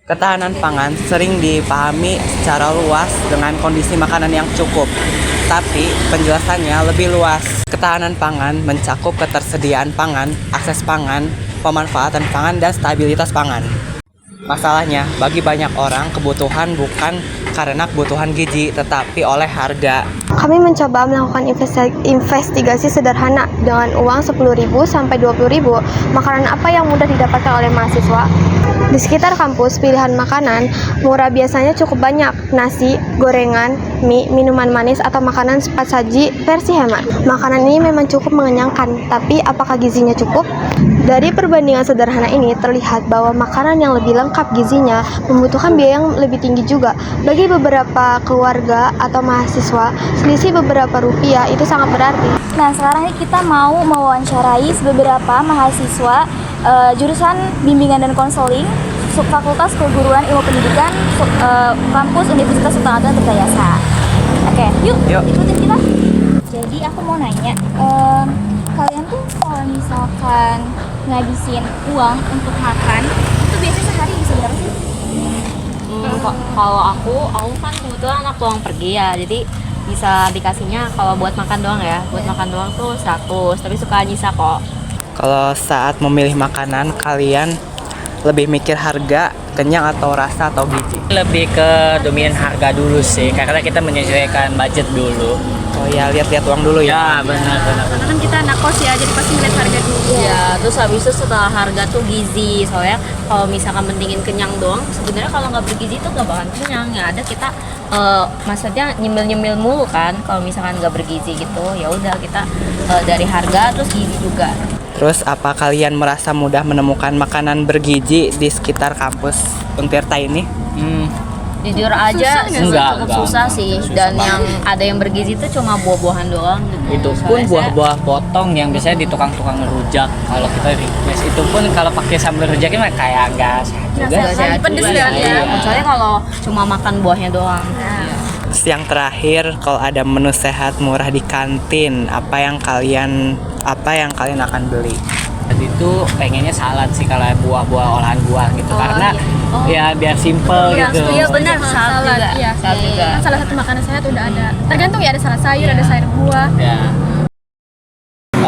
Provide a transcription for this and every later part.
Ketahanan pangan sering dipahami secara luas dengan kondisi makanan yang cukup, tapi penjelasannya lebih luas. Ketahanan pangan mencakup ketersediaan pangan, akses pangan, pemanfaatan pangan, dan stabilitas pangan. Masalahnya, bagi banyak orang kebutuhan bukan karena kebutuhan gizi, tetapi oleh harga. Kami mencoba melakukan investigasi sederhana dengan uang 10.000 sampai 20.000. Makanan apa yang mudah didapatkan oleh mahasiswa? Di sekitar kampus, pilihan makanan murah biasanya cukup banyak. Nasi, gorengan, mie, minuman manis, atau makanan cepat saji versi hemat. Makanan ini memang cukup mengenyangkan, tapi apakah gizinya cukup? Dari perbandingan sederhana ini terlihat bahwa makanan yang lebih lengkap gizinya membutuhkan biaya yang lebih tinggi juga. Bagi beberapa keluarga atau mahasiswa, selisih beberapa rupiah itu sangat berarti. Nah, sekarang ini kita mau mewawancarai beberapa mahasiswa jurusan bimbingan dan konseling Fakultas Keguruan Ilmu Pendidikan kampus Universitas Sultan Hasanuddin Trijasa. Oke, yuk ikutin kita. Jadi aku mau nanya, kalian tuh kalau misalkan ngabisin uang untuk makan, itu biasanya sehari bisa berapa sih? Kalau aku kan kebetulan anak pulang pergi ya, jadi bisa dikasihnya kalau buat makan doang ya. Buat makan doang tuh 100, tapi suka nyisa kok. Kalau saat memilih makanan, kalian lebih mikir harga, kenyang, atau rasa, atau gizi? Lebih ke dominan harga dulu sih, karena kita menyesuaikan budget dulu. Oh ya, lihat-lihat uang dulu ya. Ya benar. Karena kan kita anak kos ya, jadi pasti ngeliat harga dulu. Ya, terus habis itu setelah harga tuh gizi. Soalnya kalau misalkan mendingin kenyang doang, sebenarnya kalau nggak bergizi tuh nggak bakalan kenyang. Ya ada kita maksudnya nyemil-nyemil mulu kan. Kalau misalkan nggak bergizi gitu, ya udah kita dari harga terus gizi juga. Terus apa kalian merasa mudah menemukan makanan bergizi di sekitar kampus Untirta ini? Jujur aja Enggak, cukup susah sih. susah Dan banget. yang ada yang bergizi itu cuma buah-buahan doang gitu. Itu pun Soalnya buah-buah potong yang biasanya di tukang-tukang rujak. Kalau kita request itu pun kalau pakai sambal rujaknya mah kayak enggak sehat juga. nggak sehat pedes juga kan sih. ya. Kecuali kalau cuma makan buahnya doang. Terus yang terakhir, kalau ada menu sehat murah di kantin, apa yang kalian akan beli? Tadi itu pengennya salad sih kalau buah-buah olahan buah gitu, karena ya biar simple gitu. Iya benar, Salad juga. Iya. Salad juga. Kan salah satu makanan sehat udah ada. Tergantung ya, ada salad sayur, ada sayur buah. Ya.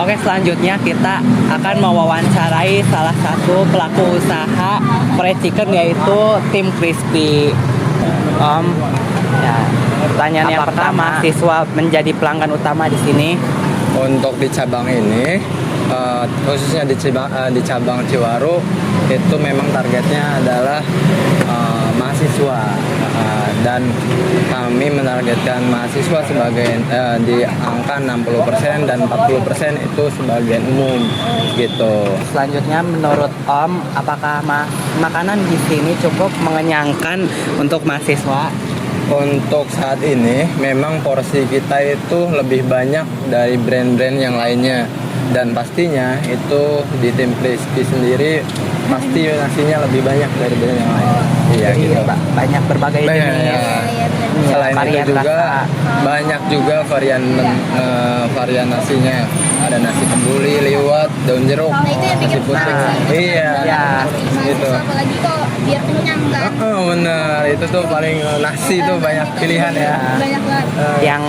Oke, selanjutnya kita akan mewawancarai salah satu pelaku usaha fried chicken, yaitu Tim Crispy. Ya, pertanyaan yang pertama, siswa menjadi pelanggan utama di sini. Untuk di cabang ini, khususnya di cabang Ciwaru, itu memang targetnya adalah mahasiswa, dan kami menargetkan mahasiswa sebagai di angka 60% dan 40% itu sebagian umum gitu. Selanjutnya, menurut Om, apakah makanan di sini cukup mengenyangkan untuk mahasiswa? Untuk saat ini memang porsi kita itu lebih banyak dari brand-brand yang lainnya, dan pastinya itu di Tim Crispy sendiri pasti nasinya lebih banyak dari brand yang lain. Iya gitu. Banyak berbagai Banyak, jenis. ya. Selain varian itu juga rasa. banyak juga varian nasinya. Ada nasi kembuli, liwet, daun jeruk, nasi putih. Iya. Ya. Gitu. Apalagi kok biar kenyang kan. Bener, itu tuh paling nasi tuh banyak pilihan ya. Banyak banget. Yang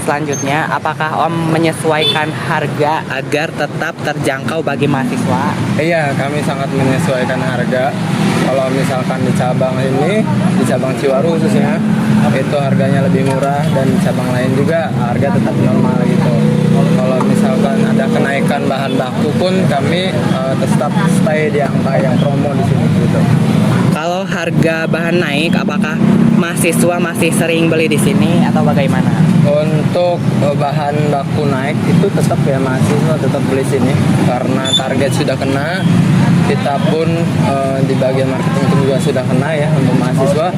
selanjutnya, apakah Om menyesuaikan harga agar tetap terjangkau bagi mahasiswa? Iya, kami sangat menyesuaikan harga. Kalau misalkan di cabang ini, di cabang Ciwaru khususnya, itu harganya lebih murah, dan di cabang lain juga harga tetap normal gitu. Kalau misalkan ada kenaikan bahan baku pun kami tetap stay di angka yang promo di sini gitu. Kalau harga bahan naik, apakah mahasiswa masih sering beli di sini atau bagaimana? Untuk bahan baku naik itu tetap ya, mahasiswa tetap beli sini karena target sudah kena. Kita pun di bagian marketing pun juga sudah kena ya untuk mahasiswa.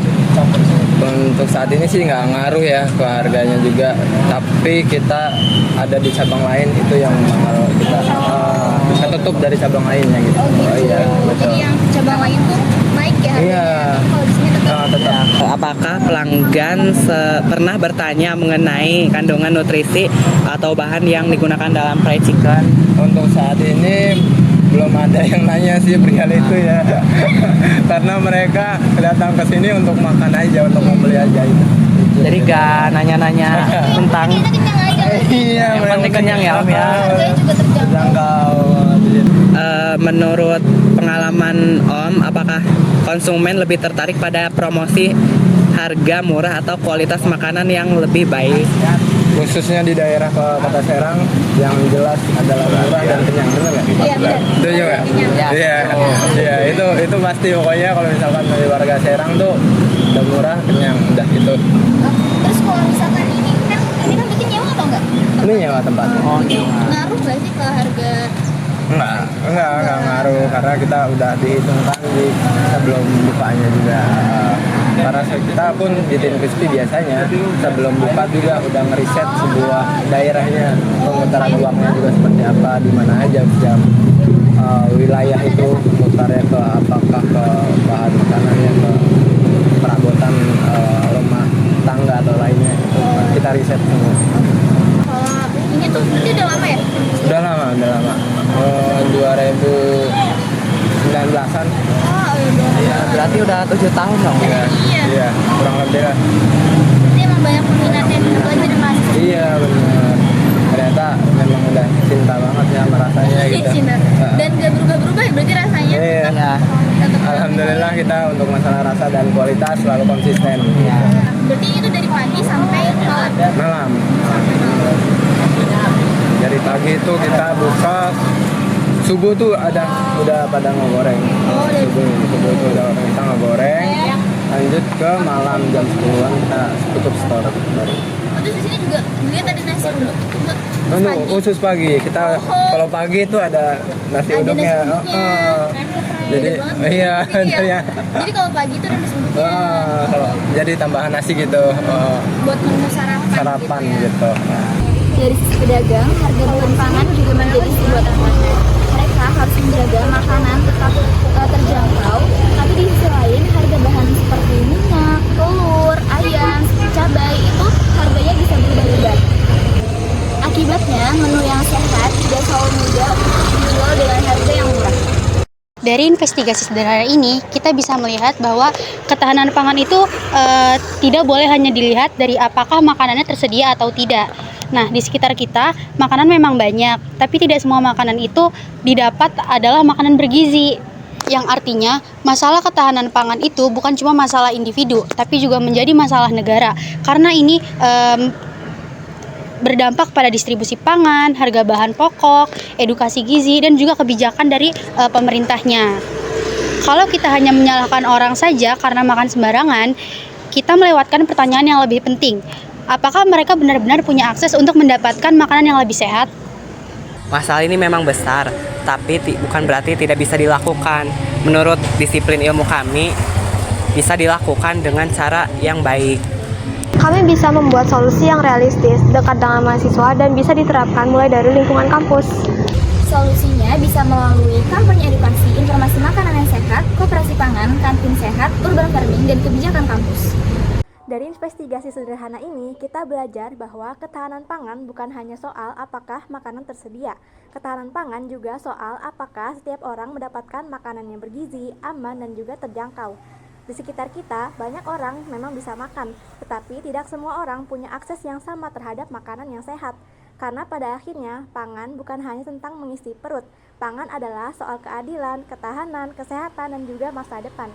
Untuk saat ini sih nggak ngaruh ya ke harganya juga, tapi kita ada di cabang lain itu yang mahal, kita tutup dari cabang lainnya gitu. Oh iya, betul. Jadi yang cabang lain tuh naik ya. Iya. Kalau di sini tetap. Tetap. Apakah pelanggan pernah bertanya mengenai kandungan nutrisi atau bahan yang digunakan dalam fried chicken? Untuk saat ini belum ada yang nanya sih perihal itu ya. Karena mereka datang ke sini untuk makan aja, untuk membeli aja itu. Jadi gak nanya-nanya tentang Iya, yang penting kenyang ya Om ya. Harganya juga terjangkau. Menurut pengalaman Om, apakah konsumen lebih tertarik pada promosi harga murah atau kualitas makanan yang lebih baik? Khususnya di daerah Kota Serang yang jelas adalah murah dan kenyang, benar nggak? Iya, benar. Setuju nggak? Iya, iya itu pasti pokoknya kalau misalkan dari warga Serang tuh udah murah, kenyang, udah gitu. Terus kalau misalkan ini kan berarti nyewa atau enggak? Ini nyewa tempatnya. Oh, iya. Ngaruh nggak sih ke harga? Enggak ngaruh karena kita udah dihitungkan di sebelum bukanya juga. Karena kita pun di Tin Crispy biasanya sebelum buka juga udah ngeriset sebuah daerahnya, pemutaran uangnya juga seperti apa, di mana aja setiap wilayah itu mutarnya ke apakah ke bahan makanannya, ke perabotan rumah tangga atau lainnya itu kita riset semua. Kalau ini tuh berarti udah lama ya? Udah lama 2019-an. Oh, udah. Ya, berarti udah 7 tahun dong. Iya, kurang lebih lah. Berarti emang banyak peminatnya apalagi dari mahasiswa. Iya benar. Ternyata memang udah cinta banget ya sama rasanya gitu. Cinta. Dan gak berubah-berubah ya berarti rasanya Iya. Ya. tetap Alhamdulillah kita untuk masalah rasa dan kualitas selalu konsisten. Berarti itu dari pagi sampai malam. Malam. Dari pagi itu kita buka, subuh tuh udah pada ngegoreng. Subuh tuh udah kita ngegoreng. Lanjut ke malam jam 10-an kita tutup store baru. Oh, terus di sini juga lihat ada nasi uduk. Untuk khusus pagi kita kalau pagi itu ada nasi Ada uduknya. nasi uduknya. Jadi iya, Iya. Jadi kalau pagi itu ada nasi uduknya jadi tambahan nasi gitu buat menu sarapan gitu. Ya. gitu. Dari sisi pedagang, harga bahan pangan juga menjadi sebuah tantangan. Mereka harus menjaga makanan tetap terjangkau, tapi di sisi lain harga bahan seperti minyak, telur, ayam, cabai itu harganya bisa berubah-ubah. Akibatnya, menu yang sehat tidak selalu mudah dijual dengan harga yang murah. Dari investigasi sederhana ini, kita bisa melihat bahwa ketahanan pangan itu tidak boleh hanya dilihat dari apakah makanannya tersedia atau tidak. Nah, di sekitar kita, makanan memang banyak, tapi tidak semua makanan itu didapat adalah makanan bergizi. Yang artinya, masalah ketahanan pangan itu bukan cuma masalah individu, tapi juga menjadi masalah negara. Karena ini berdampak pada distribusi pangan, harga bahan pokok, edukasi gizi, dan juga kebijakan dari pemerintahnya. Kalau kita hanya menyalahkan orang saja karena makan sembarangan, kita melewatkan pertanyaan yang lebih penting. Apakah mereka benar-benar punya akses untuk mendapatkan makanan yang lebih sehat? Masalah ini memang besar, tapi bukan berarti tidak bisa dilakukan. Menurut disiplin ilmu kami, bisa dilakukan dengan cara yang baik. Kami bisa membuat solusi yang realistis, dekat dengan mahasiswa, dan bisa diterapkan mulai dari lingkungan kampus. Solusinya bisa melalui kampanye edukasi, informasi makanan yang sehat, koperasi pangan, kantin sehat, urban farming, dan kebijakan kampus. Dari investigasi sederhana ini, kita belajar bahwa ketahanan pangan bukan hanya soal apakah makanan tersedia. Ketahanan pangan juga soal apakah setiap orang mendapatkan makanan yang bergizi, aman, dan juga terjangkau. Di sekitar kita, banyak orang memang bisa makan, tetapi tidak semua orang punya akses yang sama terhadap makanan yang sehat. Karena pada akhirnya, pangan bukan hanya tentang mengisi perut. Pangan adalah soal keadilan, ketahanan, kesehatan, dan juga masa depan.